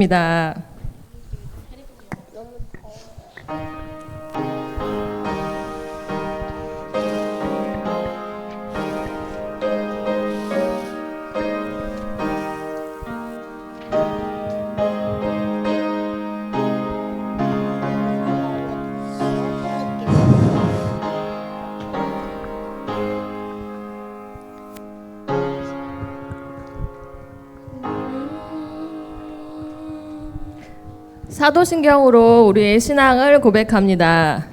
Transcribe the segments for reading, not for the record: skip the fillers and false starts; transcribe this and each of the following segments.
입니다. 사도신경으로 우리의 신앙을 고백합니다.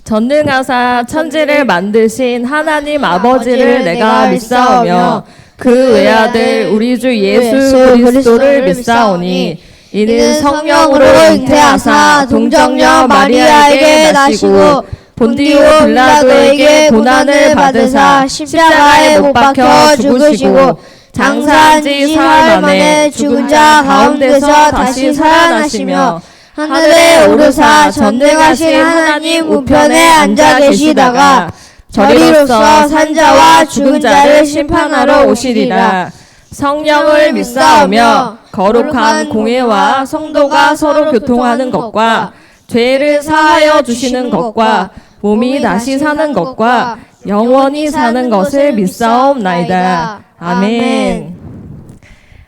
전능하사 천지를 만드신 하나님 아버지를 내가 믿사오며 그 외아들 우리 주 예수 그리스도를 믿사오니 이는 성령으로 잉태하사 동정녀 마리아에게 나시고 본디오 빌라도에게 고난을 받으사 십자가에 못 박혀 죽으시고 장사한 지 사흘 만에 죽은 자 가운데서 다시 살아나시며 하늘에 오르사 전능하신 하나님 우편에 앉아 계시다가 저리로서 산자와 죽은 자를 심판하러 오시리라. 성령을 믿사오며 거룩한 공회와 성도가 서로 교통하는 것과 죄를 사하여 주시는 것과 몸이 다시 사는 것과 영원히 사는 것을 믿사옵나이다. 아멘.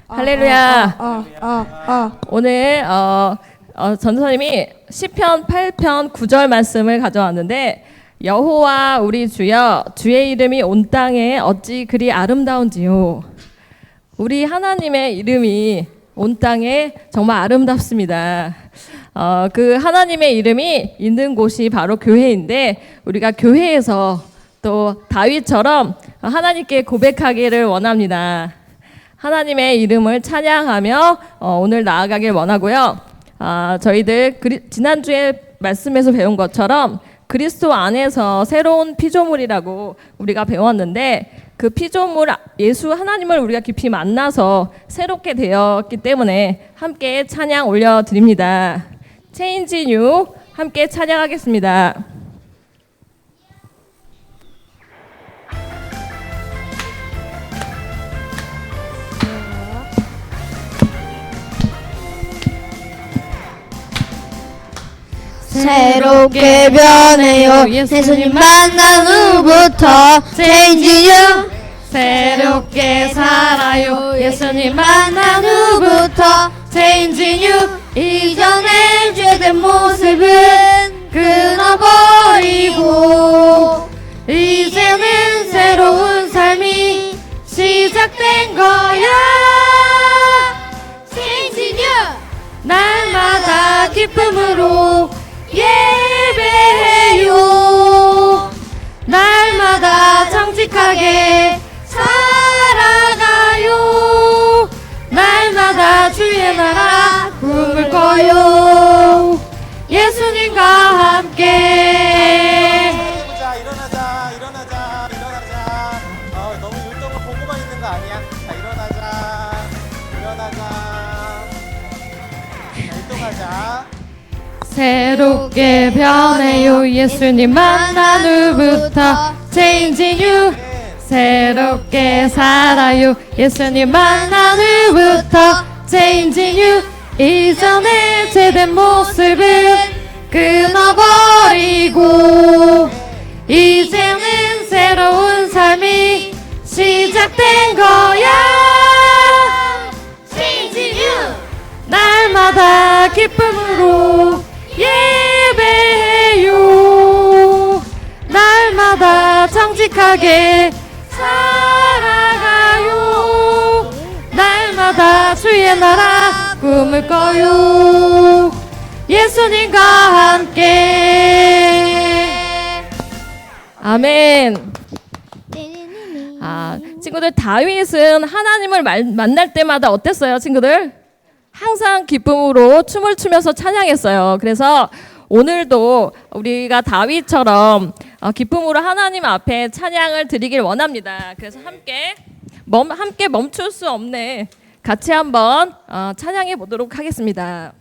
할렐루야. 오늘 전도사님이 시편 8편 9절 말씀을 가져왔는데, 여호와 우리 주여 주의 이름이 온 땅에 어찌 그리 아름다운지요. 우리 하나님의 이름이 온 땅에 정말 아름답습니다. 그 하나님의 이름이 있는 곳이 바로 교회인데, 우리가 교회에서 또 다윗처럼 하나님께 고백하기를 원합니다. 하나님의 이름을 찬양하며 오늘 나아가길 원하고요. 저희들 지난주에 말씀에서 배운 것처럼 그리스도 안에서 새로운 피조물이라고 우리가 배웠는데, 그 피조물 예수 하나님을 우리가 깊이 만나서 새롭게 되었기 때문에 함께 찬양 올려드립니다. Change New 함께 찬양하겠습니다. 새롭게 변해요. 예수님 만난 후부터 Change You. 새롭게 살아요. 예수님 만난 후부터 Change You. 이전에 죄된 모습은 끊어버리고 이제는 새로운 삶이 시작된 거야. Change You. 날마다 기쁨으로 예배해요. 날마다 정직하게 살아가요. 날마다 주의 나라 꿈을 꿔요. 예수님과 함께. 일어나자. 너무 율동을 보고만 있는 거 아니야? 자, 일어나자. 율동하자. 새롭게 변해요. 예수님 만난 후부터 Change You. 새롭게 살아요. 예수님 만난 후부터 Change You. 이전에 죄된 모습은 끊어버리고 이제는 새로운 삶이 시작된 거야. Change You. 날마다 기쁨으로 예배해요. 날마다 정직하게 살아가요. 날마다 주의 나라 꿈을 꿔요. 예수님과 함께. 아멘. 친구들, 다윗은 하나님을 만날 때마다 어땠어요, 친구들? 항상 기쁨으로 춤을 추면서 찬양했어요. 그래서 오늘도 우리가 다윗처럼 기쁨으로 하나님 앞에 찬양을 드리길 원합니다. 그래서 함께 멈출 수 없네. 같이 한번 찬양해 보도록 하겠습니다.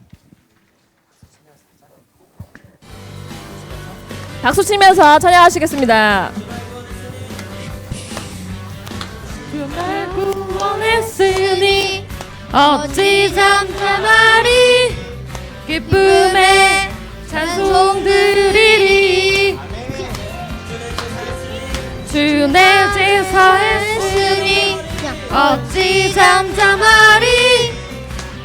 박수 치면서 찬양하시겠습니다. 날 구원했으니 어찌 잠잠하리 기쁨에 찬송 드리리 주 내 제사에 쓰니 어찌 잠잠하리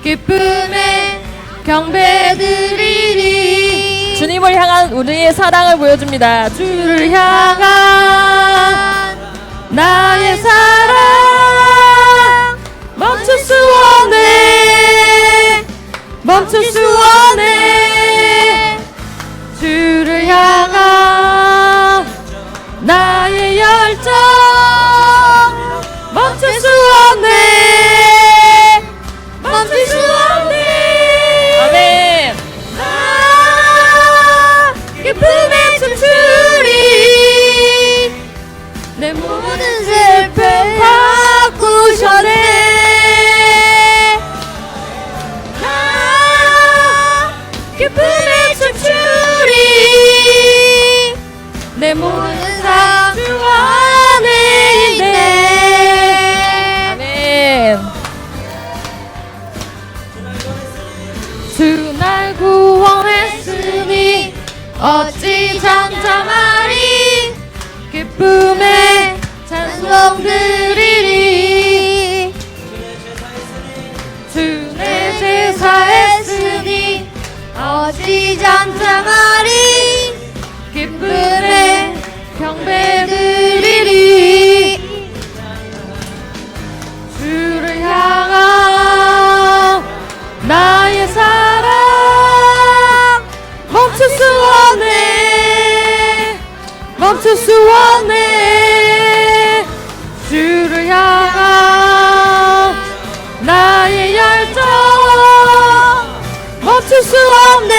기쁨에 경배 드리리 주님을 향한 우리의 사랑을 보여줍니다. 주를 향한 나의 사랑 멈출 수 없네 멈출 수 없네 주를 향한 나의 열정 멈출 수 없네 멈출 수 없네 아멘. 나 기쁨에 춤추리 내 모든 슬픔 바꾸셨네 나 기쁨에 춤추리 내 모든 삶 주 안에 있네 아멘. 주 날 구원했으니 어찌 잠잠하리 기쁨에 찬송 드리리 주 내 제사했으니 어찌 잠잠하리 기쁨에 경배 드리리 주를 향한 나의 사랑 멈출 수 없네 멈출 수 없네 주를 향한 나의 열정 멈출 수 없네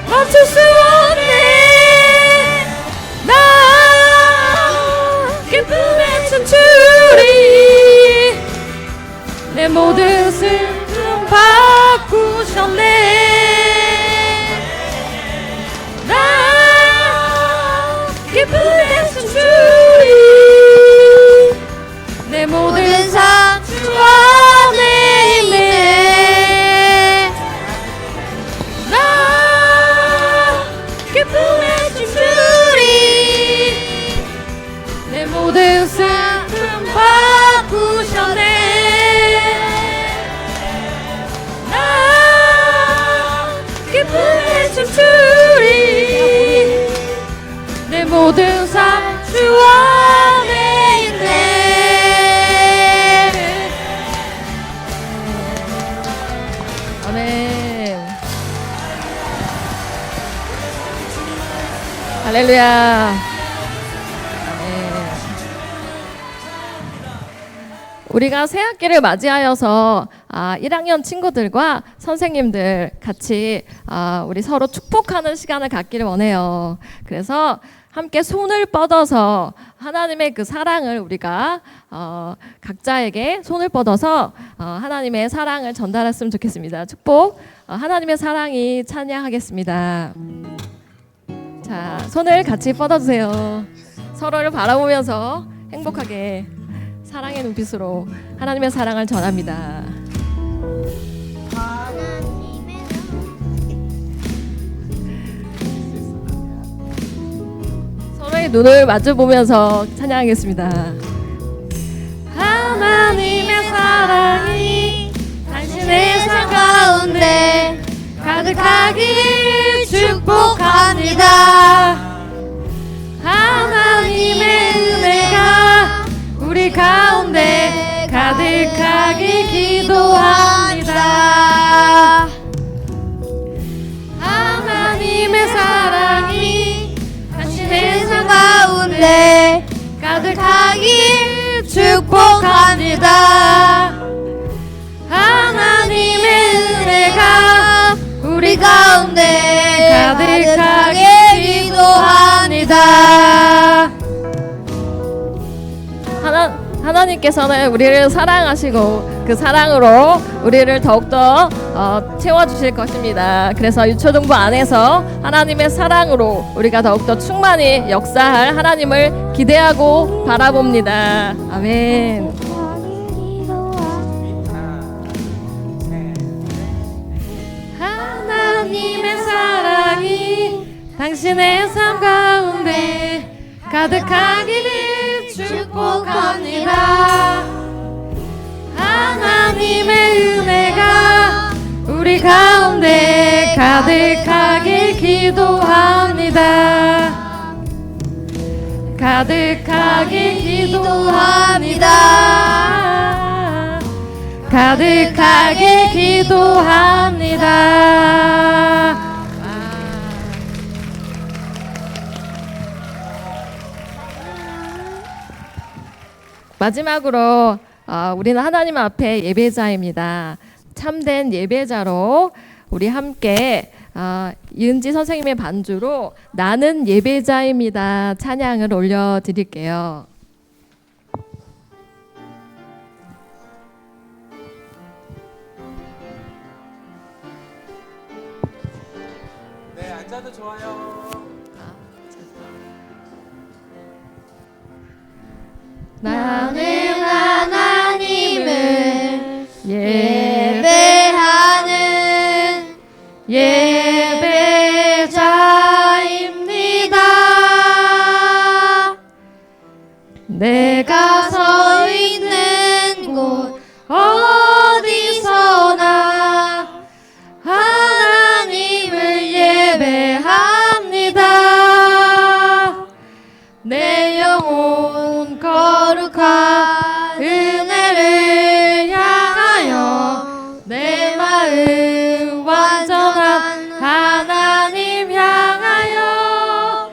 멈출 수 없네 나 기쁨에 춤추리 내 모든 슬픔 바꾸셨네 나 기쁨에 춤추리 내 모든 삶 주 안에 있네 나 기쁨에 춤추리 내 모든 슬픔 바꾸셨네 나 기쁨에 춤추리 내 모든 삶 주 안에 있네 아멘. 할렐루야. 아멘. 우리가 새 학기를 맞이하여서 1학년 친구들과 선생님들 같이 우리 서로 축복하는 시간을 갖기를 원해요. 그래서 함께 손을 뻗어서 하나님의 그 사랑을 우리가 각자에게 손을 뻗어서 하나님의 사랑을 전달했으면 좋겠습니다. 축복 하나님의 사랑이 찬양하겠습니다. 자, 손을 같이 뻗어주세요. 서로를 바라보면서 행복하게 사랑의 눈빛으로 하나님의 사랑을 전합니다. 서로의 눈을 마주보면서 찬양하겠습니다. 하나님의 사랑이 당신의 삶 가운데 가득하길 축복합니다. 하나님의 은혜가 우리 가운데 가득하길 기도합니다. 하나님의 사랑이 당신의 삶 가운데 가득하길 축복합니다. 하나님의 은혜가 우리 가운데 가득하게 기도합니다. 하나님께서는 우리를 사랑하시고 그 사랑으로 우리를 더욱더 채워주실 것입니다. 그래서 유초등부 안에서 하나님의 사랑으로 우리가 더욱더 충만히 역사할 하나님을 기대하고 바라봅니다. 아멘. 하나님의 사랑이 당신의 삶 가운데 가득하기를 축복합니다. 하나님의 은혜가 우리 가운데 가득하게 기도합니다. 가득하게 기도합니다. 가득하게 기도합니다. 마지막으로 우리는 하나님 앞에 예배자입니다. 참된 예배자로 우리 함께 이은지 선생님의 반주로 나는 예배자입니다 찬양을 올려드릴게요. 네, 앉아도 좋아요. 나는 하나님을 예배하는 예배자입니다. 내가 서 있는 곳 어디서나 하나님을 예배합니다. 내 영혼 거룩한 은혜를 향하여 내 마음 완전한 하나님 향하여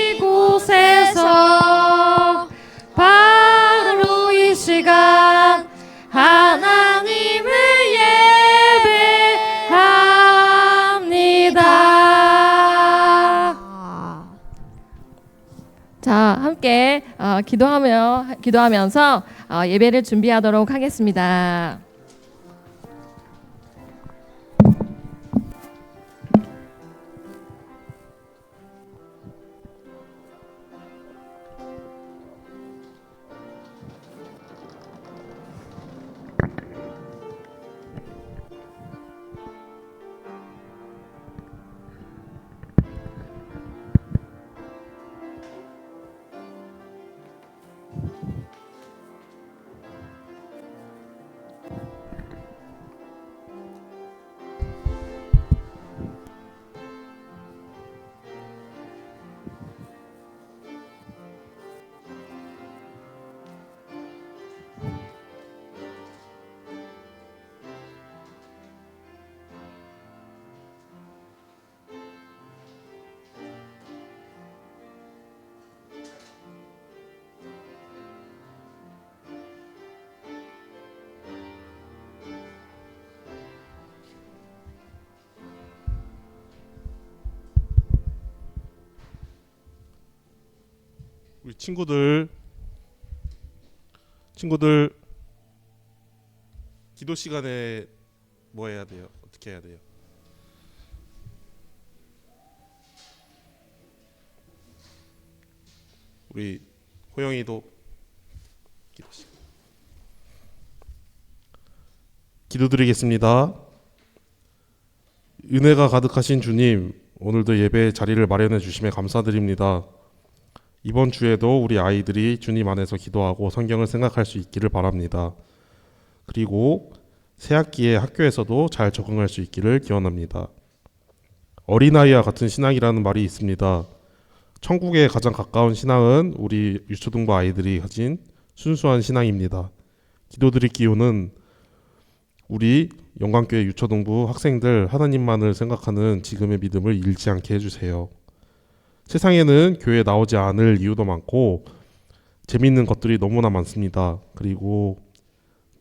이곳에서 바로 이 시간 하나님을 예배합니다. 자, 함께 기도하면서 예배를 준비하도록 하겠습니다. 우리 친구들 기도 시간에 뭐 해야 돼요? 어떻게 해야 돼요? 우리 호영이도 기도 시간. 기도드리겠습니다. 은혜가 가득하신 주님, 오늘도 예배 자리를 마련해 주심에 감사드립니다. 이번 주에도 우리 아이들이 주님 안에서 기도하고 성경을 생각할 수 있기를 바랍니다. 그리고 새학기에 학교에서도 잘 적응할 수 있기를 기원합니다. 어린아이와 같은 신앙이라는 말이 있습니다. 천국에 가장 가까운 신앙은 우리 유초등부 아이들이 가진 순수한 신앙입니다. 기도드릴 기호는 우리 영광교회 유초등부 학생들 하나님만을 생각하는 지금의 믿음을 잃지 않게 해주세요. 세상에는 교회에 나오지 않을 이유도 많고 재미있는 것들이 너무나 많습니다. 그리고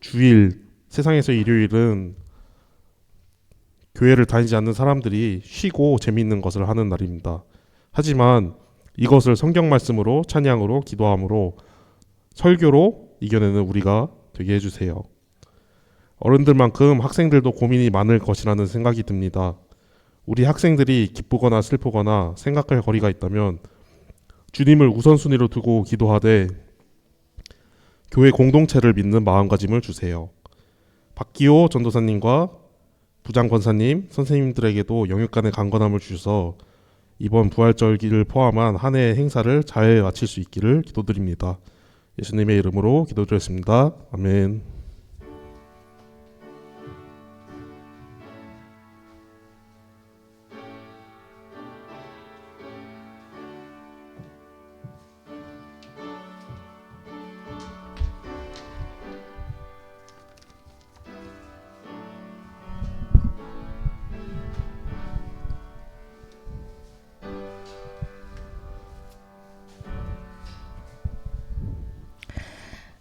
주일, 세상에서 일요일은 교회를 다니지 않는 사람들이 쉬고 재미있는 것을 하는 날입니다. 하지만 이것을 성경 말씀으로, 찬양으로, 기도함으로, 설교로 이겨내는 우리가 되게 해주세요. 어른들만큼 학생들도 고민이 많을 것이라는 생각이 듭니다. 우리 학생들이 기쁘거나 슬프거나 생각할 거리가 있다면 주님을 우선순위로 두고 기도하되 교회 공동체를 믿는 마음가짐을 주세요. 박기호 전도사님과 부장 권사님, 선생님들에게도 영육간의 강건함을 주셔서 이번 부활절기를 포함한 한 해의 행사를 잘 마칠 수 있기를 기도드립니다. 예수님의 이름으로 기도드렸습니다. 아멘.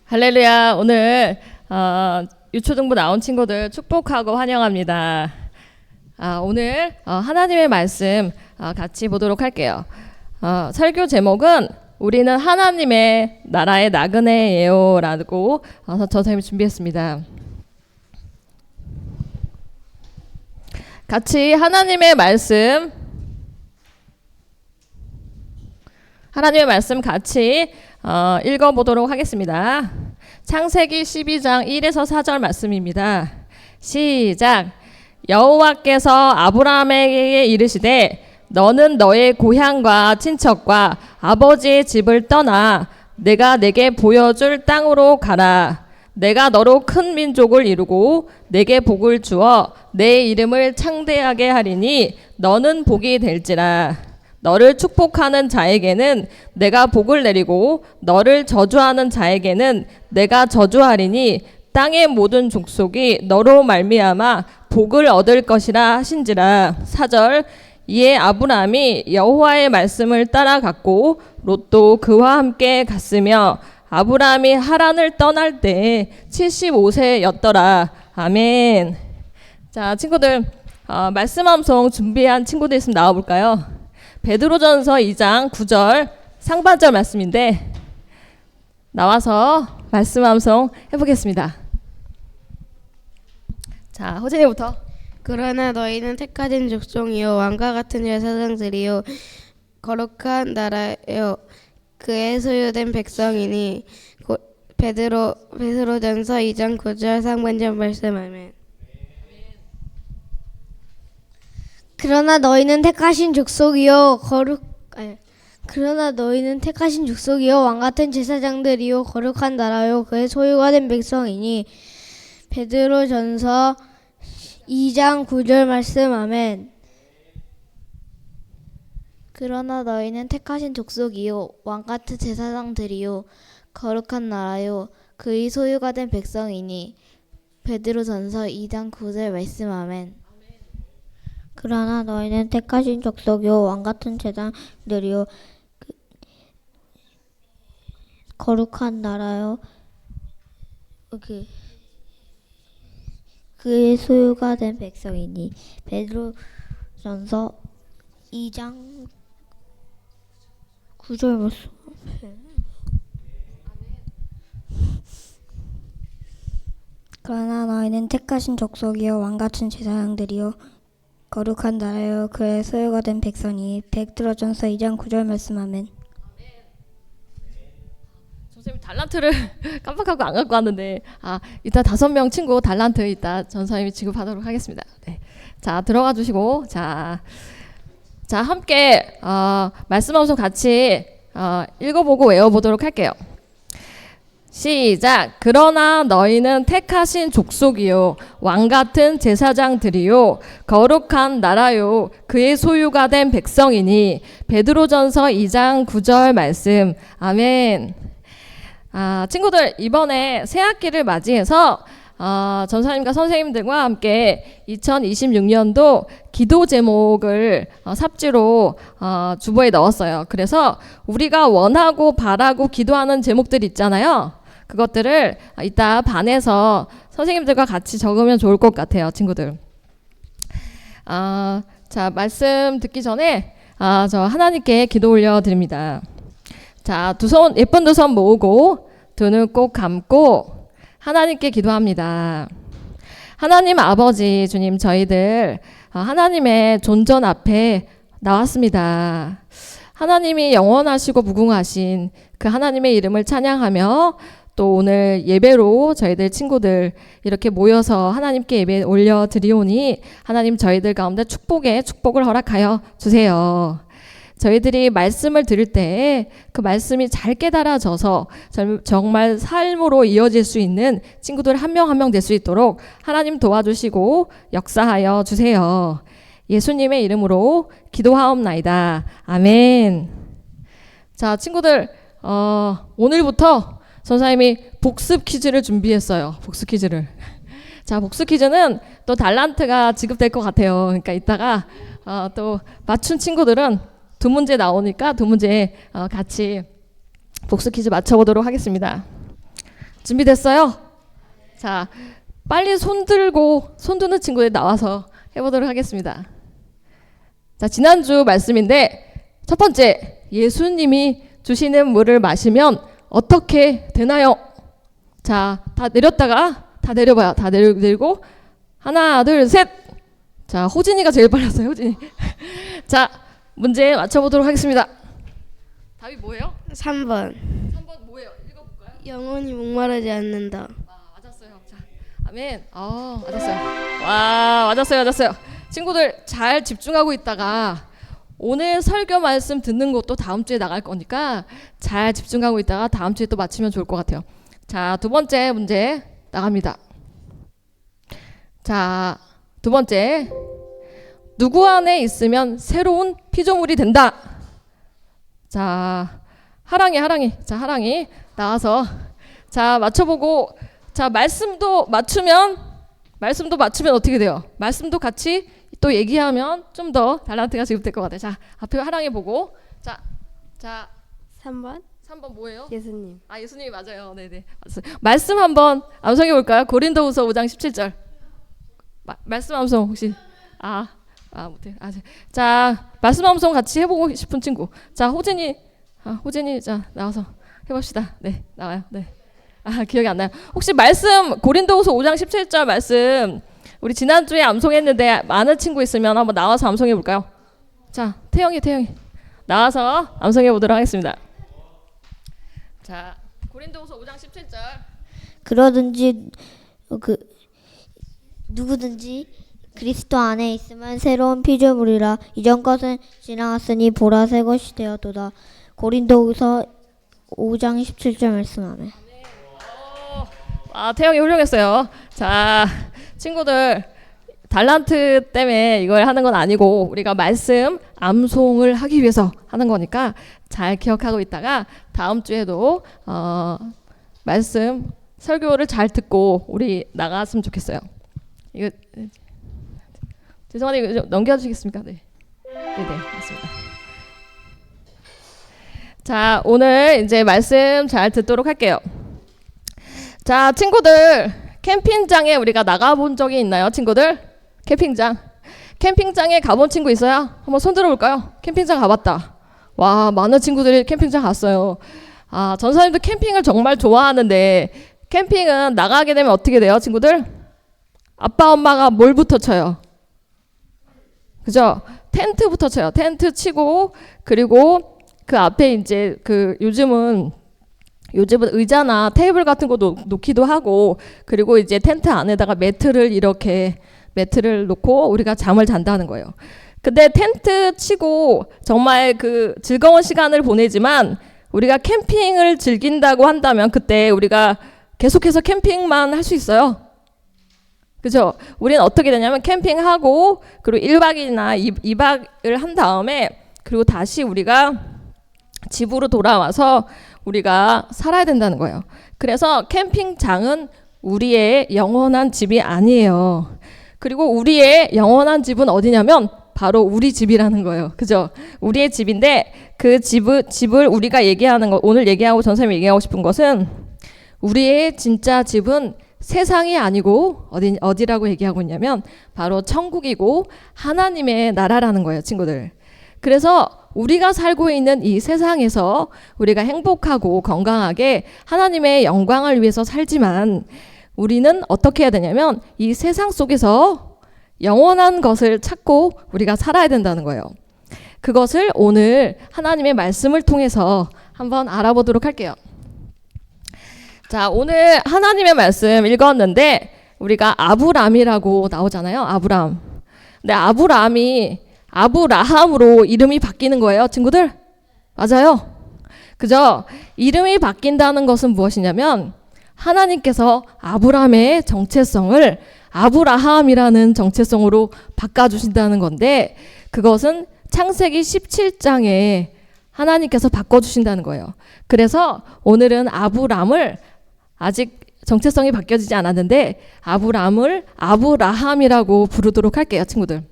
할렐루야. 오늘 유초등부 나온 친구들 축복하고 환영합니다. 오늘 하나님의 말씀 같이 보도록 할게요. 설교 제목은 우리는 하나님의 나라의 나그네예요 라고 선생님이 준비했습니다. 같이 하나님의 말씀 같이 읽어보도록 하겠습니다. 창세기 12장 1에서 4절 말씀입니다. 시작. 여호와께서 아브라함에게 이르시되 너는 너의 고향과 친척과 아버지의 집을 떠나 내가 내게 보여줄 땅으로 가라. 내가 너로 큰 민족을 이루고 내게 복을 주어 내 이름을 창대하게 하리니 너는 복이 될지라. 너를 축복하는 자에게는 내가 복을 내리고 너를 저주하는 자에게는 내가 저주하리니 땅의 모든 족속이 너로 말미암아 복을 얻을 것이라 하신지라. 4절. 이에 아브라함이 여호와의 말씀을 따라갔고 롯도 그와 함께 갔으며 아브라함이 하란을 떠날 때 75세였더라. 아멘. 자, 친구들 말씀 암송 준비한 친구들 있으면 나와볼까요? 베드로전서 2장 9절 상반절 말씀인데 나와서 말씀 암송 해보겠습니다. 자, 호진이부터. 그러나 너희는 택하신 족속이요 왕과 같은 제사장들이요 거룩한 나라요 그의 소유된 백성이니 베드로전서 2장 9절 상반절 말씀. 아멘. 그러나 너희는 택하신 족속이요 왕 같은 제사장들이요 거룩한 나라요 그의 소유가 된 백성이니 베드로전서 2장 9절 말씀. 아멘. 그러나 너희는 택하신 족속이요 왕 같은 제사장들이요 거룩한 나라요 그의 소유가 된 백성이니 베드로전서 2장 9절 말씀. 아멘. 그러나 너희는 택하신 족속이요 왕 같은 제사장들이요 거룩한 나라요 그의 소유가 된 백성이니 베드로전서 2장 9절 말씀. 그러나 너희는 택하신 족속이요 왕 같은 제사장들이요 거룩한 나라요 그의 소유가 된 백성이 베드로전서 2장 9절 말씀. 아멘. 선생님 달란트를 깜빡하고 안 갖고 왔는데 이따 5명 친구 달란트 이따 전사님이 지급하도록 하겠습니다. 네. 자, 들어가 주시고 자 함께 말씀 암송 같이 읽어보고 외워보도록 할게요. 시작. 그러나 너희는 택하신 족속이요 왕 같은 제사장들이요 거룩한 나라요 그의 소유가 된 백성이니 베드로전서 2장 9절 말씀. 아멘. 친구들 이번에 새학기를 맞이해서 전사님과 선생님들과 함께 2026년도 기도 제목을 삽지로 주보에 넣었어요. 그래서 우리가 원하고 바라고 기도하는 제목들 있잖아요. 그것들을 이따 반에서 선생님들과 같이 적으면 좋을 것 같아요, 친구들. 자, 말씀 듣기 전에 저 하나님께 기도 올려드립니다. 자, 예쁜 두 손 모으고 두 눈 꼭 감고 하나님께 기도합니다. 하나님 아버지 주님, 저희들 하나님의 존전 앞에 나왔습니다. 하나님이 영원하시고 무궁하신 그 하나님의 이름을 찬양하며 또 오늘 예배로 저희들 친구들 이렇게 모여서 하나님께 예배 올려드리오니 하나님 저희들 가운데 축복을 허락하여 주세요. 저희들이 말씀을 들을 때 그 말씀이 잘 깨달아져서 정말 삶으로 이어질 수 있는 친구들 한 명 한 명 될 수 있도록 하나님 도와주시고 역사하여 주세요. 예수님의 이름으로 기도하옵나이다. 아멘. 자, 친구들 오늘부터 전사님이 복습 퀴즈를 준비했어요. 복습 퀴즈를. 자, 복습 퀴즈는 또 달란트가 지급될 것 같아요. 그러니까 이따가 또 맞춘 친구들은 두 문제 나오니까 두 문제 같이 복습 퀴즈 맞춰보도록 하겠습니다. 준비됐어요? 자, 빨리 손 드는 친구들 나와서 해보도록 하겠습니다. 자, 지난주 말씀인데 첫 번째, 예수님이 주시는 물을 마시면 어떻게 되나요? 자, 다 내렸다가 다 내려봐요. 다 내리고 하나, 둘, 셋. 자, 호진이가 제일 빨랐어요. 호진이. 자, 문제 맞춰보도록 하겠습니다. 답이 뭐예요? 3번. 3번 뭐예요? 읽어볼까요? 영원히 목마르지 않는다. 맞았어요. 자, 아멘. 맞았어요. 와, 맞았어요. 친구들 잘 집중하고 있다가 오늘 설교 말씀 듣는 것도 다음 주에 나갈 거니까 잘 집중하고 있다가 다음 주에 또 맞추면 좋을 것 같아요. 자, 두 번째 문제 나갑니다. 자, 두 번째. 누구 안에 있으면 새로운 피조물이 된다. 자, 하랑이. 자, 하랑이 나와서 자, 맞춰보고 자, 말씀도 맞추면 어떻게 돼요? 말씀도 같이 또 얘기하면 좀 더 달란트가 지급될 것 같아요. 자, 앞에 하랑이 보고 자, 3번. 3번 뭐예요? 예수님. 예수님이 맞아요. 네네. 맞았어요. 말씀 한번 암송해 볼까요? 고린도후서 5장 17절. 말씀 암송 혹시 못해. 자, 말씀 암송 같이 해보고 싶은 친구. 자, 호진이 자 나와서 해봅시다. 네, 나와요. 네. 기억이 안 나요. 혹시 말씀 고린도후서 5장 17절 말씀 우리 지난주에 암송했는데 많은 친구 있으면 한번 나와서 암송해 볼까요? 자, 태영이 나와서 암송해 보도록 하겠습니다. 자, 고린도후서 5장 17절. 그러든지 누구든지 그리스도 안에 있으면 새로운 피조물이라 이전 것은 지나갔으니 보라 새 것이 되었도다. 고린도후서 5장 17절 말씀하네. 태영이 훌륭했어요. 자, 친구들 달란트 때문에 이걸 하는 건 아니고 우리가 말씀 암송을 하기 위해서 하는 거니까 잘 기억하고 있다가 다음 주에도 말씀 설교를 잘 듣고 우리 나갔으면 좋겠어요. 이거 죄송한데 이거 좀 넘겨주시겠습니까? 네, 맞습니다. 자, 오늘 이제 말씀 잘 듣도록 할게요. 자, 친구들 캠핑장에 우리가 나가본 적이 있나요, 친구들? 캠핑장에 가본 친구 있어요? 한번 손 들어볼까요? 캠핑장 가봤다. 와, 많은 친구들이 캠핑장 갔어요. 전사님도 캠핑을 정말 좋아하는데 캠핑은 나가게 되면 어떻게 돼요, 친구들? 아빠 엄마가 뭘부터 쳐요? 그죠? 텐트부터 쳐요. 텐트 치고 그리고 그 앞에 이제 요즘은 의자나 테이블 같은 거 놓기도 하고 그리고 이제 텐트 안에다가 매트를 놓고 우리가 잠을 잔다는 거예요. 근데 텐트 치고 정말 그 즐거운 시간을 보내지만 우리가 캠핑을 즐긴다고 한다면 그때 우리가 계속해서 캠핑만 할 수 있어요. 그죠? 우리는 어떻게 되냐면 캠핑하고 그리고 1박이나 2박을 한 다음에 그리고 다시 우리가 집으로 돌아와서 우리가 살아야 된다는 거예요. 그래서 캠핑장은 우리의 영원한 집이 아니에요. 그리고 우리의 영원한 집은 어디냐면 바로 우리 집이라는 거예요. 그죠? 우리의 집인데 그 집을 우리가 얘기하는 거 오늘 얘기하고 전선생님이 얘기하고 싶은 것은 우리의 진짜 집은 세상이 아니고 어디라고 얘기하고 있냐면 바로 천국이고 하나님의 나라라는 거예요, 친구들. 그래서 우리가 살고 있는 이 세상에서 우리가 행복하고 건강하게 하나님의 영광을 위해서 살지만 우리는 어떻게 해야 되냐면 이 세상 속에서 영원한 것을 찾고 우리가 살아야 된다는 거예요. 그것을 오늘 하나님의 말씀을 통해서 한번 알아보도록 할게요. 자, 오늘 하나님의 말씀 읽었는데 우리가 아브람이라고 나오잖아요. 아브람. 근데 아브람이 아브라함으로 이름이 바뀌는 거예요, 친구들? 맞아요. 그죠? 이름이 바뀐다는 것은 무엇이냐면 하나님께서 아브람의 정체성을 아브라함이라는 정체성으로 바꿔주신다는 건데 그것은 창세기 17장에 하나님께서 바꿔주신다는 거예요. 그래서 오늘은 아브람을 아직 정체성이 바뀌어지지 않았는데 아브람을 아브라함이라고 부르도록 할게요, 친구들.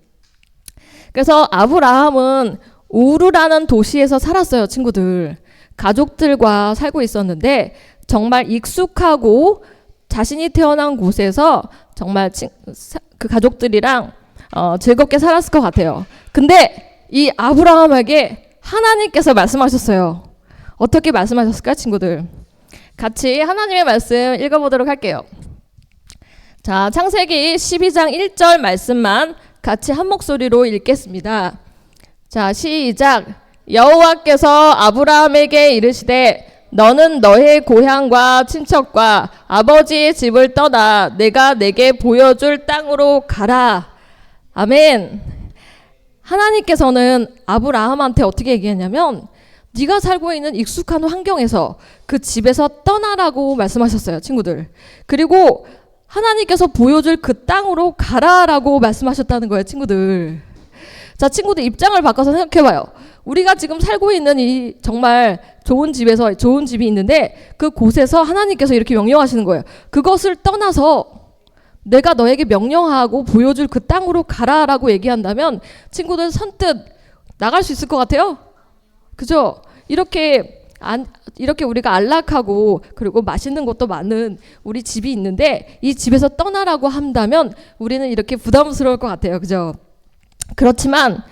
그래서 아브라함은 우르라는 도시에서 살았어요, 친구들. 가족들과 살고 있었는데 정말 익숙하고 자신이 태어난 곳에서 정말 그 가족들이랑 즐겁게 살았을 것 같아요. 근데 이 아브라함에게 하나님께서 말씀하셨어요. 어떻게 말씀하셨을까, 친구들? 같이 하나님의 말씀 읽어보도록 할게요. 자, 창세기 12장 1절 말씀만 같이 한 목소리로 읽겠습니다. 자, 시작. 여호와께서 아브라함에게 이르시되 너는 너의 고향과 친척과 아버지의 집을 떠나 내가 내게 보여줄 땅으로 가라. 아멘. 하나님께서는 아브라함한테 어떻게 얘기했냐면 네가 살고 있는 익숙한 환경에서 그 집에서 떠나라고 말씀하셨어요, 친구들. 그리고 하나님께서 보여줄 그 땅으로 가라라고 말씀하셨다는 거예요, 친구들. 자, 친구들 입장을 바꿔서 생각해봐요. 우리가 지금 살고 있는 이 정말 좋은 집에서 좋은 집이 있는데 그 곳에서 하나님께서 이렇게 명령하시는 거예요. 그것을 떠나서 내가 너에게 명령하고 보여줄 그 땅으로 가라라고 얘기한다면 친구들 선뜻 나갈 수 있을 것 같아요? 그죠? 이렇게 우리가 안락하고 그리고 맛있는 것도 많은 우리 집이 있는데 이 집에서 떠나라고 한다면 우리는 이렇게 부담스러울 것 같아요. 그죠? 그렇지만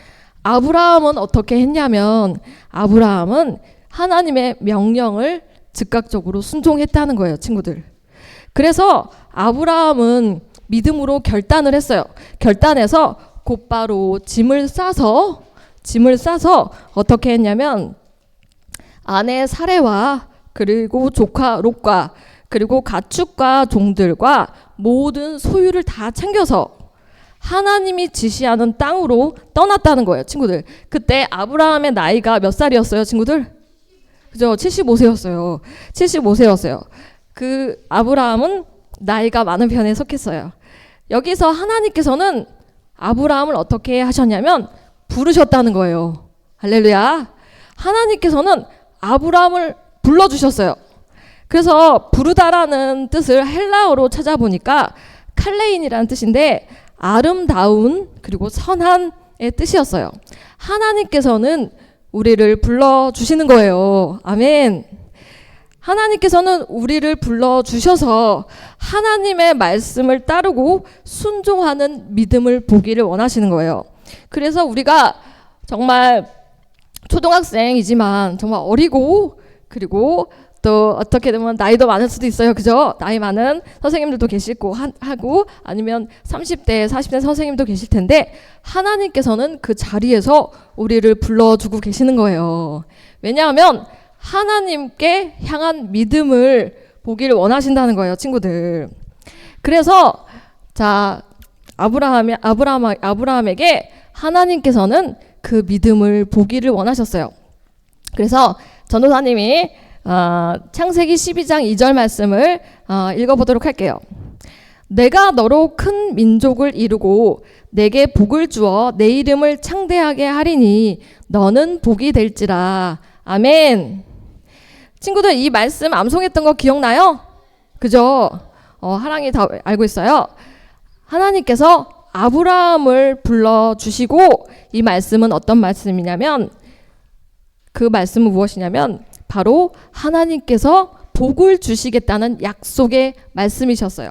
아브라함은 어떻게 했냐면 아브라함은 하나님의 명령을 즉각적으로 순종했다는 거예요, 친구들. 그래서 아브라함은 믿음으로 결단을 했어요. 결단해서 곧바로 짐을 싸서 어떻게 했냐면 아내 사레와 그리고 조카 롯과 그리고 가축과 종들과 모든 소유를 다 챙겨서 하나님이 지시하는 땅으로 떠났다는 거예요, 친구들. 그때 아브라함의 나이가 몇 살이었어요, 친구들? 그죠? 75세였어요. 75세였어요. 그 아브라함은 나이가 많은 편에 속했어요. 여기서 하나님께서는 아브라함을 어떻게 하셨냐면 부르셨다는 거예요. 할렐루야. 하나님께서는 아브라함을 불러주셨어요. 그래서 부르다라는 뜻을 헬라어로 찾아보니까 칼레인이라는 뜻인데 아름다운 그리고 선한의 뜻이었어요. 하나님께서는 우리를 불러주시는 거예요. 아멘. 하나님께서는 우리를 불러주셔서 하나님의 말씀을 따르고 순종하는 믿음을 보기를 원하시는 거예요. 그래서 우리가 정말 초등학생이지만 정말 어리고 그리고 또 어떻게 되면 나이도 많을 수도 있어요. 그죠? 나이 많은 선생님들도 계시고 하고 아니면 30대, 40대 선생님도 계실 텐데 하나님께서는 그 자리에서 우리를 불러주고 계시는 거예요. 왜냐하면 하나님께 향한 믿음을 보기를 원하신다는 거예요, 친구들. 그래서 자, 아브라함에게 하나님께서는 그 믿음을 보기를 원하셨어요. 그래서 전도사님이 창세기 12장 2절 말씀을 읽어보도록 할게요. 내가 너로 큰 민족을 이루고 내게 복을 주어 내 이름을 창대하게 하리니 너는 복이 될지라. 아멘. 친구들 이 말씀 암송했던 거 기억나요? 그죠? 하랑이 다 알고 있어요. 하나님께서 아브라함을 불러주시고 이 말씀은 어떤 말씀이냐면 그 말씀은 무엇이냐면 바로 하나님께서 복을 주시겠다는 약속의 말씀이셨어요.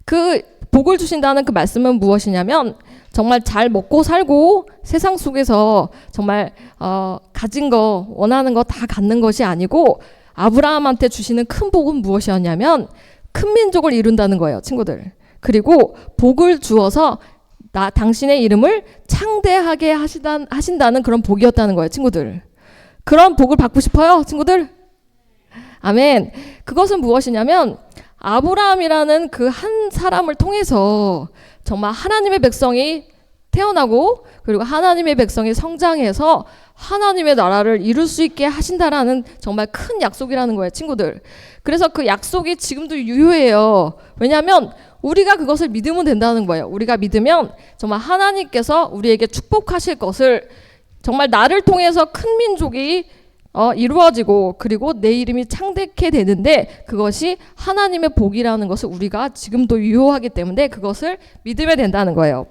그 복을 주신다는 그 말씀은 무엇이냐면 정말 잘 먹고 살고 세상 속에서 정말 가진 거 원하는 거 다 갖는 것이 아니고 아브라함한테 주시는 큰 복은 무엇이었냐면 큰 민족을 이룬다는 거예요, 친구들. 그리고 복을 주어서 당신의 이름을 창대하게 하신다는 그런 복이었다는 거예요, 친구들. 그런 복을 받고 싶어요, 친구들? 아멘. 그것은 무엇이냐면 아브라함이라는 그 한 사람을 통해서 정말 하나님의 백성이 태어나고 그리고 하나님의 백성이 성장해서 하나님의 나라를 이룰 수 있게 하신다라는 정말 큰 약속이라는 거예요, 친구들. 그래서 그 약속이 지금도 유효해요. 왜냐하면 우리가 그것을 믿으면 된다는 거예요. 우리가 믿으면 정말 하나님께서 우리에게 축복하실 것을 정말 나를 통해서 큰 민족이 이루어지고 그리고 내 이름이 창대케 되는데 그것이 하나님의 복이라는 것을 우리가 지금도 유효하기 때문에 그것을 믿으면 된다는 거예요.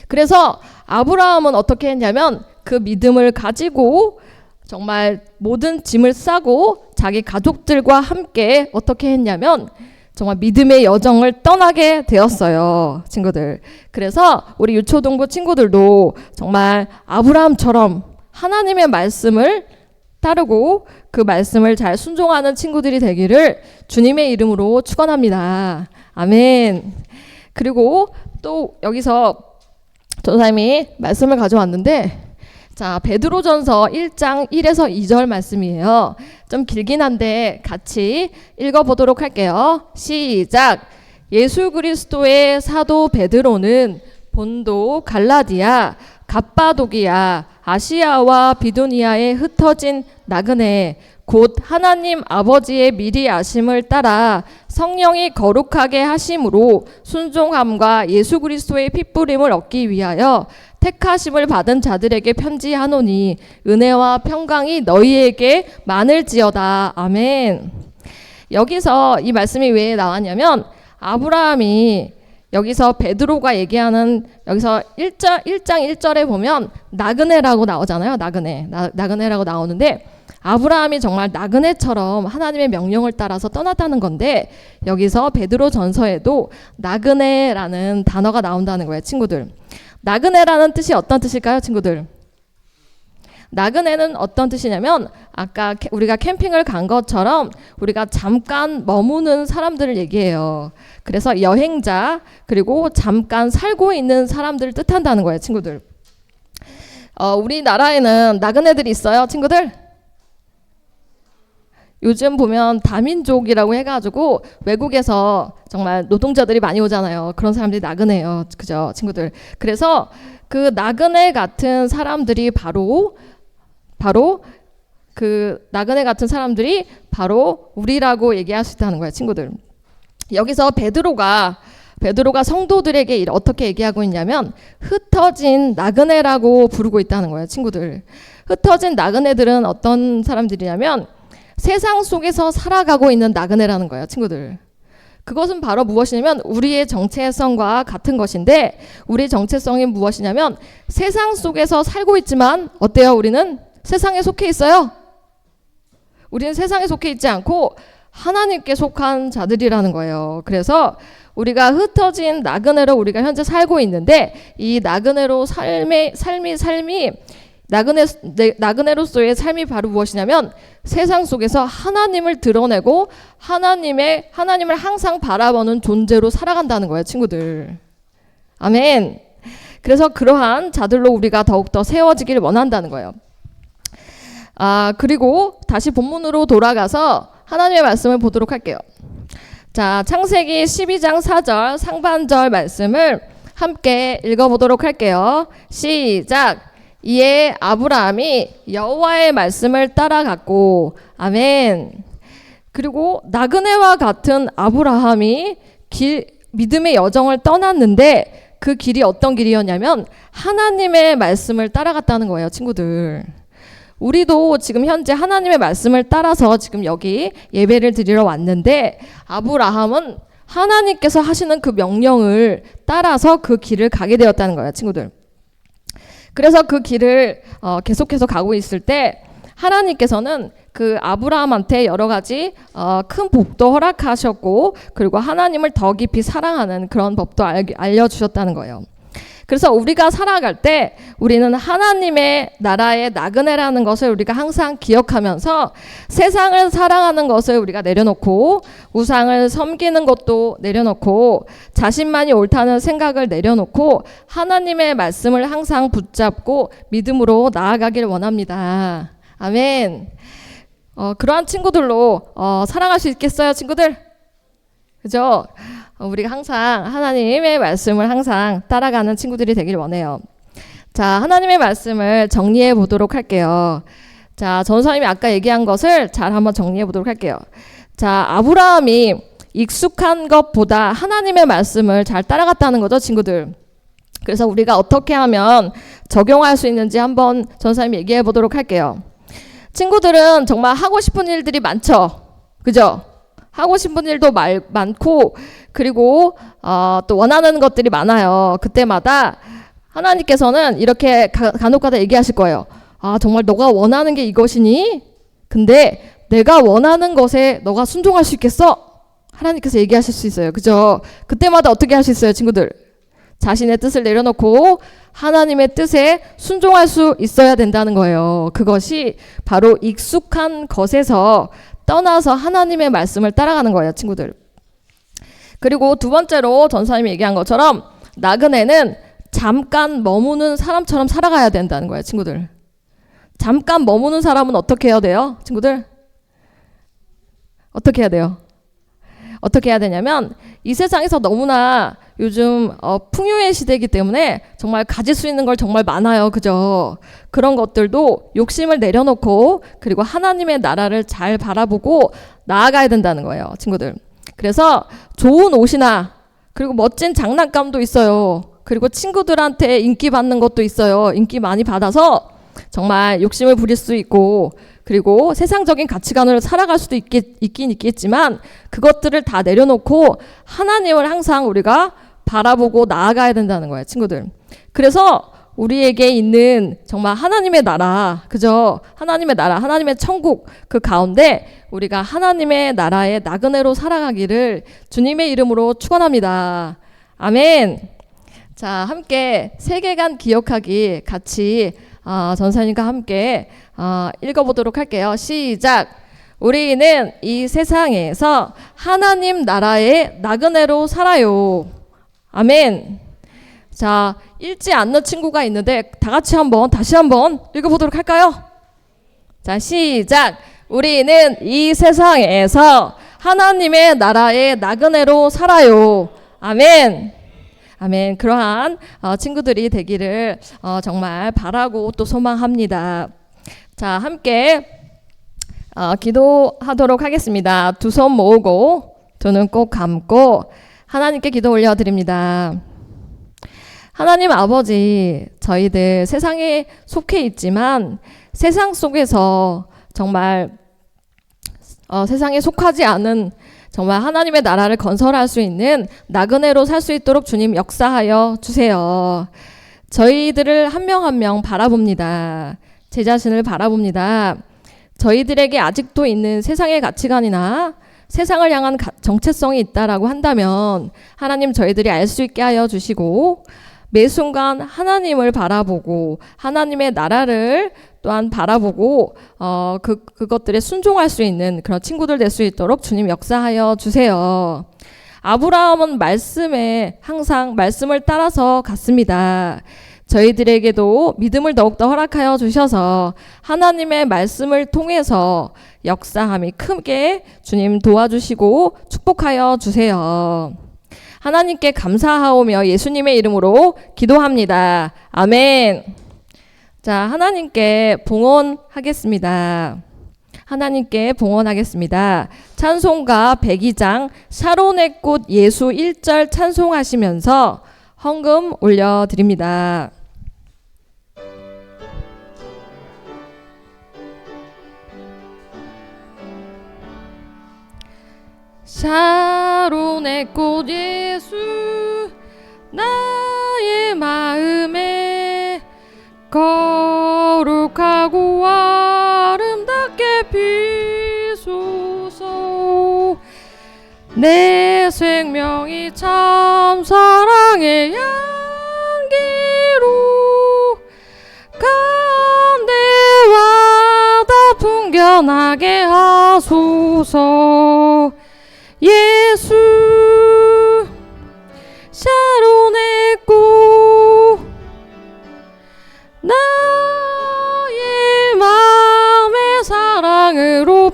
그래서 아브라함은 어떻게 했냐면 그 믿음을 가지고 정말 모든 짐을 싸고 자기 가족들과 함께 어떻게 했냐면 정말 믿음의 여정을 떠나게 되었어요, 친구들. 그래서 우리 유초동부 친구들도 정말 아브라함처럼 하나님의 말씀을 따르고 그 말씀을 잘 순종하는 친구들이 되기를 주님의 이름으로 축원합니다. 아멘. 그리고 또 여기서 전사님이 말씀을 가져왔는데 자, 베드로전서 1장 1에서 2절 말씀이에요. 좀 길긴 한데 같이 읽어보도록 할게요. 시작. 예수 그리스도의 사도 베드로는 본도, 갈라디아, 갑바도기아, 아시아와 비두니아에 흩어진 나그네 곧 하나님 아버지의 미리 아심을 따라 성령이 거룩하게 하심으로 순종함과 예수 그리스도의 핏부림을 얻기 위하여 택하심을 받은 자들에게 편지하노니 은혜와 평강이 너희에게 많을지어다. 아멘. 여기서 이 말씀이 왜 나왔냐면 아브라함이 여기서 베드로가 얘기하는 여기서 1장 1절에 보면 나그네라고 나오잖아요. 나그네라고 나오는데 아브라함이 정말 나그네처럼 하나님의 명령을 따라서 떠났다는 건데 여기서 베드로 전서에도 나그네라는 단어가 나온다는 거예요, 친구들. 나그네라는 뜻이 어떤 뜻일까요, 친구들? 나그네는 어떤 뜻이냐면 아까 우리가 캠핑을 간 것처럼 우리가 잠깐 머무는 사람들을 얘기해요. 그래서 여행자 그리고 잠깐 살고 있는 사람들을 뜻한다는 거예요, 친구들. 우리나라에는 나그네들이 있어요, 친구들? 요즘 보면 다민족이라고 해가지고 외국에서 정말 노동자들이 많이 오잖아요. 그런 사람들이 나그네예요. 그죠, 친구들? 그래서 그 나그네 같은 사람들이 바로 그 나그네 같은 사람들이 바로 우리라고 얘기할 수 있다는 거예요, 친구들. 여기서 베드로가 성도들에게 어떻게 얘기하고 있냐면 흩어진 나그네라고 부르고 있다는 거예요, 친구들. 흩어진 나그네들은 어떤 사람들이냐면 세상 속에서 살아가고 있는 나그네라는 거예요, 친구들. 그것은 바로 무엇이냐면 우리의 정체성과 같은 것인데 우리의 정체성이 무엇이냐면 세상 속에서 살고 있지만 어때요? 우리는 세상에 속해 있어요. 우리는 세상에 속해 있지 않고 하나님께 속한 자들이라는 거예요. 그래서 우리가 흩어진 나그네로 우리가 현재 살고 있는데 이 나그네로 삶이 나그네로서의 삶이 바로 무엇이냐면 세상 속에서 하나님을 드러내고 하나님을 항상 바라보는 존재로 살아간다는 거예요, 친구들. 아멘. 그래서 그러한 자들로 우리가 더욱더 세워지길 원한다는 거예요. 그리고 다시 본문으로 돌아가서 하나님의 말씀을 보도록 할게요. 자, 창세기 12장 4절 상반절 말씀을 함께 읽어보도록 할게요. 시작. 이에 아브라함이 여호와의 말씀을 따라갔고 아멘. 그리고 나그네와 같은 아브라함이 믿음의 여정을 떠났는데 그 길이 어떤 길이었냐면 하나님의 말씀을 따라갔다는 거예요, 친구들. 우리도 지금 현재 하나님의 말씀을 따라서 지금 여기 예배를 드리러 왔는데 아브라함은 하나님께서 하시는 그 명령을 따라서 그 길을 가게 되었다는 거예요, 친구들. 그래서 그 길을 계속해서 가고 있을 때 하나님께서는 그 아브라함한테 여러 가지 큰 복도 허락하셨고 그리고 하나님을 더 깊이 사랑하는 그런 법도 알려주셨다는 거예요. 그래서 우리가 살아갈 때 우리는 하나님의 나라의 나그네라는 것을 우리가 항상 기억하면서 세상을 사랑하는 것을 우리가 내려놓고 우상을 섬기는 것도 내려놓고 자신만이 옳다는 생각을 내려놓고 하나님의 말씀을 항상 붙잡고 믿음으로 나아가길 원합니다. 아멘. 그러한 친구들로 살아갈 수 있겠어요, 친구들? 그죠? 우리가 항상 하나님의 말씀을 항상 따라가는 친구들이 되길 원해요. 자, 하나님의 말씀을 정리해 보도록 할게요. 자, 전사님이 아까 얘기한 것을 잘 한번 정리해 보도록 할게요. 자, 아브라함이 익숙한 것보다 하나님의 말씀을 잘 따라갔다는 거죠, 친구들. 그래서 우리가 어떻게 하면 적용할 수 있는지 한번 전사님이 얘기해 보도록 할게요. 친구들은 정말 하고 싶은 일들이 많죠. 그죠? 하고 싶은 일도 많고, 그리고 또 원하는 것들이 많아요. 그때마다 하나님께서는 이렇게 간혹가다 얘기하실 거예요. 아, 정말 너가 원하는 게 이것이니? 근데 내가 원하는 것에 너가 순종할 수 있겠어? 하나님께서 얘기하실 수 있어요. 그죠? 그때마다 어떻게 할 수 있어요, 친구들? 자신의 뜻을 내려놓고 하나님의 뜻에 순종할 수 있어야 된다는 거예요. 그것이 바로 익숙한 것에서 떠나서 하나님의 말씀을 따라가는 거예요, 친구들. 그리고 두 번째로 전사님이 얘기한 것처럼 나그네는 잠깐 머무는 사람처럼 살아가야 된다는 거예요, 친구들. 잠깐 머무는 사람은 어떻게 해야 돼요, 친구들? 어떻게 해야 돼요? 어떻게 해야 되냐면 이 세상에서 너무나 요즘 풍요의 시대이기 때문에 정말 가질 수 있는 걸 정말 많아요. 그죠? 그런 것들도 욕심을 내려놓고 그리고 하나님의 나라를 잘 바라보고 나아가야 된다는 거예요, 친구들. 그래서 좋은 옷이나 그리고 멋진 장난감도 있어요. 그리고 친구들한테 인기 받는 것도 있어요. 인기 많이 받아서 정말 욕심을 부릴 수 있고 그리고 세상적인 가치관으로 살아갈 수도 있긴 있겠지만 그것들을 다 내려놓고 하나님을 항상 우리가 바라보고 나아가야 된다는 거예요, 친구들. 그래서 우리에게 있는 정말 하나님의 나라, 그죠? 하나님의 나라, 하나님의 천국 그 가운데 우리가 하나님의 나라의 나그네로 살아가기를 주님의 이름으로 축원합니다. 아멘. 자, 함께 세계관 기억하기 같이 전사님과 함께 읽어보도록 할게요. 시작. 우리는 이 세상에서 하나님 나라의 나그네로 살아요. 아멘. 자, 읽지 않는 친구가 있는데 다 같이 다시 한번 읽어보도록 할까요? 자, 시작. 우리는 이 세상에서 하나님의 나라의 나그네로 살아요. 아멘. 아멘. 그러한 친구들이 되기를 정말 바라고 또 소망합니다. 자, 함께 기도하도록 하겠습니다. 두 손 모으고 두 눈 꼭 감고 하나님께 기도 올려드립니다. 하나님 아버지, 저희들 세상에 속해 있지만 세상 속에서 정말 세상에 속하지 않은 정말 하나님의 나라를 건설할 수 있는 나그네로 살 수 있도록 주님 역사하여 주세요. 저희들을 한 명 한 명 바라봅니다. 제 자신을 바라봅니다. 저희들에게 아직도 있는 세상의 가치관이나 세상을 향한 정체성이 있다라고 한다면 하나님 저희들이 알 수 있게 하여 주시고 매 순간 하나님을 바라보고 하나님의 나라를 또한 바라보고 그것들에 순종할 수 있는 그런 친구들 될 수 있도록 주님 역사하여 주세요. 아브라함은 말씀에 항상 말씀을 따라서 갔습니다. 저희들에게도 믿음을 더욱더 허락하여 주셔서 하나님의 말씀을 통해서 역사함이 크게 주님 도와주시고 축복하여 주세요. 하나님께 감사하오며 예수님의 이름으로 기도합니다. 아멘. 자, 하나님께 봉헌하겠습니다. 하나님께 봉헌하겠습니다. 찬송가 102장 샤론의 꽃 예수 1절 찬송하시면서 헌금 올려드립니다. 샤론의 꽃 예수 나의 마음에 거룩하고 아름답게 비소서. 내 생명이 참 사랑의 향기로 간대와 다 풍겨나게 하소서. 예수 샤론의 꽃 나의 마음의 사랑으로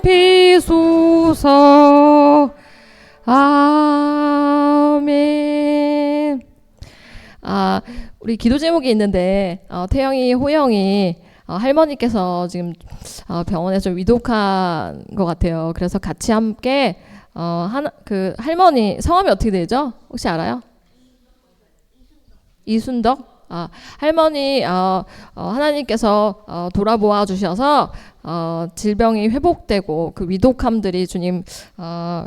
우리 기도 제목이 있는데 태영이, 호영이 할머니께서 지금 병원에 좀 위독한 것 같아요. 그래서 같이 함께 그 할머니 성함이 어떻게 되죠? 혹시 알아요? 이순덕? 할머니 하나님께서 돌아보아 주셔서 질병이 회복되고 그 위독함들이 주님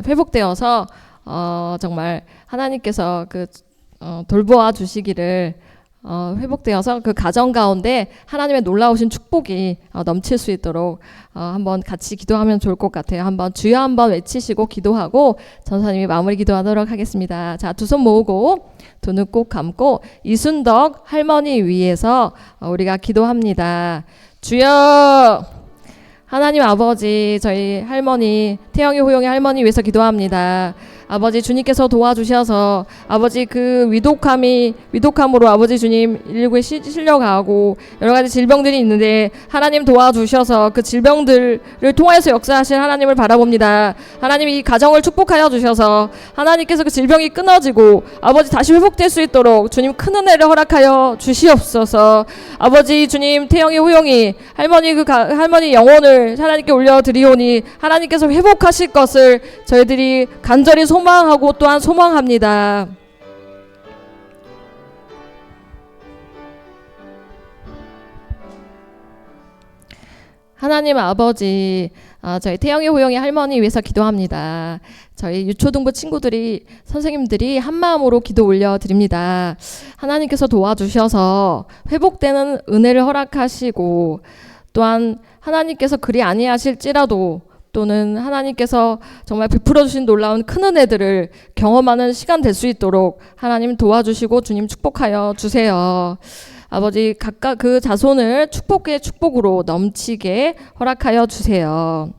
회복되어서 정말 하나님께서 그 돌보아 주시기를 회복되어서 그 가정 가운데 하나님의 놀라우신 축복이 넘칠 수 있도록 한번 같이 기도하면 좋을 것 같아요. 한번 주여 한번 외치시고 기도하고 전사님이 마무리 기도하도록 하겠습니다. 자, 두 손 모으고 두 눈 꼭 감고 이순덕 할머니 위해서 우리가 기도합니다. 주여 하나님 아버지, 저희 할머니 태영이, 호영이 할머니 위해서 기도합니다. 아버지 주님께서 도와주셔서 아버지 그 위독함으로 아버지 주님 119에 실려가고 여러 가지 질병들이 있는데 하나님 도와주셔서 그 질병들을 통하여서 역사하실 하나님을 바라봅니다. 하나님 이 가정을 축복하여 주셔서 하나님께서 그 질병이 끊어지고 아버지 다시 회복될 수 있도록 주님 큰 은혜를 허락하여 주시옵소서. 아버지 주님 태영이, 호영이 할머니 할머니 영혼을 하나님께 올려드리오니 하나님께서 회복하실 것을 저희들이 간절히 소망하고 또한 소망합니다. 하나님 아버지, 저희 태영이, 호영이 할머니 위해서 기도합니다. 저희 유초등부 친구들이 선생님들이 한마음으로 기도 올려드립니다. 하나님께서 도와주셔서 회복되는 은혜를 허락하시고 또한 하나님께서 그리 아니하실지라도 또는 하나님께서 정말 베풀어 주신 놀라운 큰 은혜들을 경험하는 시간 될 수 있도록 하나님 도와주시고 주님 축복하여 주세요. 아버지 각각 그 자손을 축복의 축복으로 넘치게 허락하여 주세요.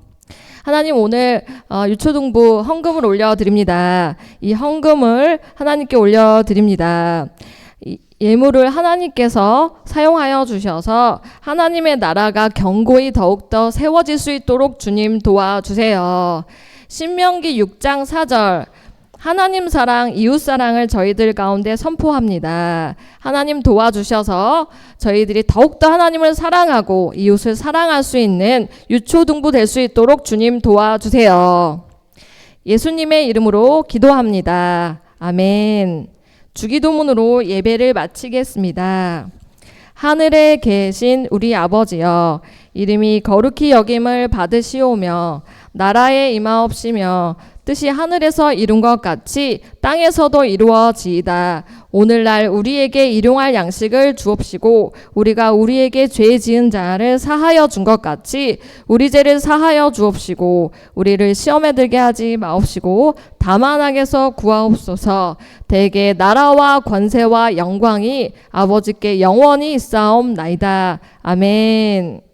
하나님 오늘 유초등부 헌금을 올려드립니다. 이 헌금을 하나님께 올려드립니다. 예물을 하나님께서 사용하여 주셔서 하나님의 나라가 견고히 더욱더 세워질 수 있도록 주님 도와주세요. 신명기 6장 4절 하나님 사랑, 이웃 사랑을 저희들 가운데 선포합니다. 하나님 도와주셔서 저희들이 더욱더 하나님을 사랑하고 이웃을 사랑할 수 있는 유초등부 될 수 있도록 주님 도와주세요. 예수님의 이름으로 기도합니다. 아멘. 주기도문으로 예배를 마치겠습니다. 하늘에 계신 우리 아버지여, 이름이 거룩히 여김을 받으시오며 나라에 임하옵시며 뜻이 하늘에서 이룬 것 같이 땅에서도 이루어지이다. 오늘날 우리에게 일용할 양식을 주옵시고 우리가 우리에게 죄 지은 자를 사하여 준 것 같이 우리 죄를 사하여 주옵시고 우리를 시험에 들게 하지 마옵시고 다만 악에서 구하옵소서. 대개 나라와 권세와 영광이 아버지께 영원히 있사옵나이다. 아멘.